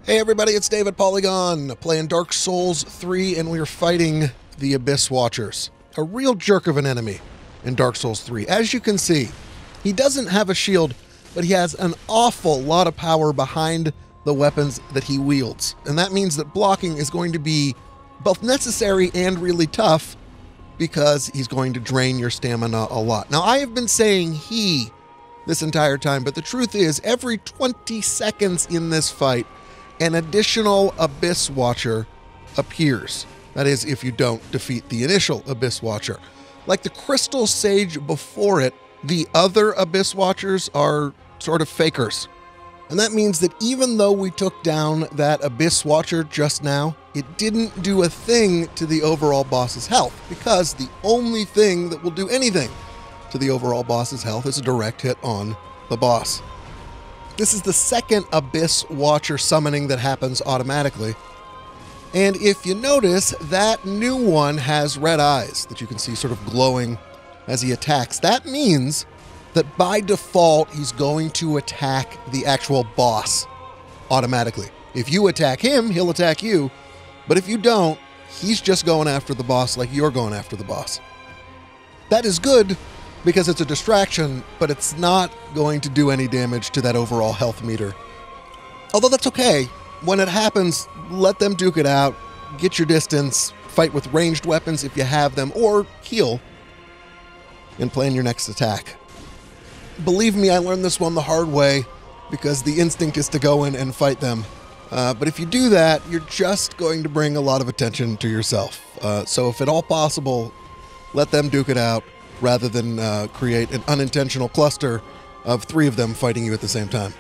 Hey everybody, it's Dave at Polygon, playing Dark Souls 3, and we're fighting the Abyss Watchers. A real jerk of an enemy in Dark Souls 3. As you can see, he doesn't have a shield, but he has an awful lot of power behind the weapons that he wields. And that means that blocking is going to be both necessary and really tough, because he's going to drain your stamina a lot. Now, I have been saying he this entire time, but the truth is, every 20 seconds in this fight, an additional Abyss Watcher appears. That is, if you don't defeat the initial Abyss Watcher. Like the Crystal Sage before it, the other Abyss Watchers are sort of fakers. And that means that even though we took down that Abyss Watcher just now, it didn't do a thing to the overall boss's health, because the only thing that will do anything to the overall boss's health is a direct hit on the boss. This is the second Abyss Watcher summoning that happens automatically. And if you notice, that new one has red eyes that you can see sort of glowing as he attacks. That means that by default, he's going to attack the actual boss automatically. If you attack him, he'll attack you. But if you don't, he's just going after the boss like you're going after the boss. That is good, because it's a distraction, but it's not going to do any damage to that overall health meter. Although that's okay. When it happens, let them duke it out, get your distance, fight with ranged weapons if you have them, or heal and plan your next attack. Believe me, I learned this one the hard way, because the instinct is to go in and fight them. But if you do that, you're just going to bring a lot of attention to yourself. So if at all possible, let them duke it out, rather than create an unintentional cluster of 3 of them fighting you at the same time.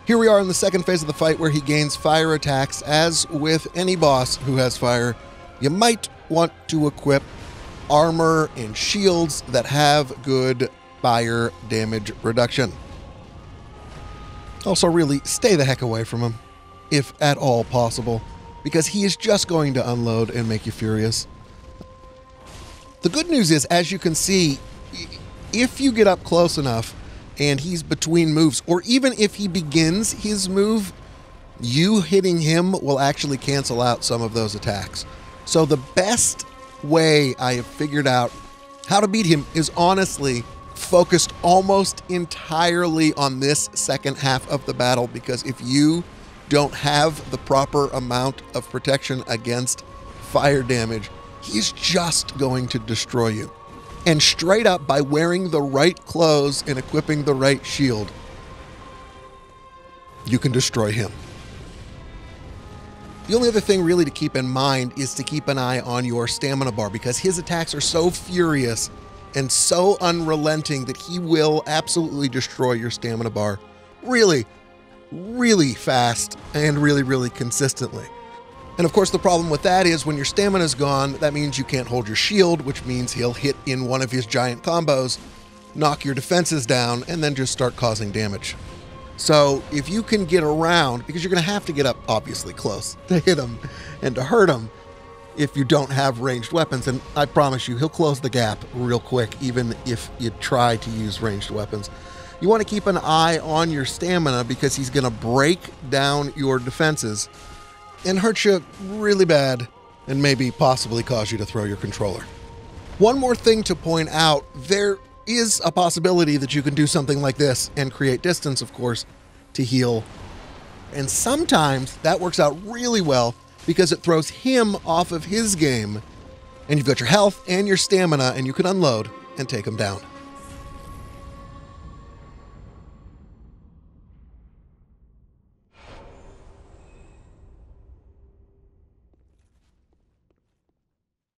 Here we are in the second phase of the fight, where he gains fire attacks. As with any boss who has fire, you might want to equip armor and shields that have good fire damage reduction. Also, really stay the heck away from him, if at all possible, because he is just going to unload and make you furious. The good news is, as you can see, if you get up close enough and he's between moves, or even if he begins his move, you hitting him will actually cancel out some of those attacks. So the best way I have figured out how to beat him is honestly focused almost entirely on this second half of the battle, because if you don't have the proper amount of protection against fire damage, he's just going to destroy you. And straight up, by wearing the right clothes and equipping the right shield, you can destroy him. The only other thing really to keep in mind is to keep an eye on your stamina bar, because his attacks are so furious and so unrelenting that he will absolutely destroy your stamina bar really, really fast and really, really consistently. And of course, the problem with that is when your stamina's gone, that means you can't hold your shield, which means he'll hit in one of his giant combos, knock your defenses down, and then just start causing damage. So if you can get around, because you're going to have to get up obviously close to hit him and to hurt him if you don't have ranged weapons, and I promise you, he'll close the gap real quick, even if you try to use ranged weapons. You want to keep an eye on your stamina, because he's going to break down your defenses and hurt you really bad, and maybe possibly cause you to throw your controller. One more thing to point out, there is a possibility that you can do something like this and create distance, of course, to heal. And sometimes that works out really well, because it throws him off of his game, and you've got your health and your stamina, and you can unload and take him down.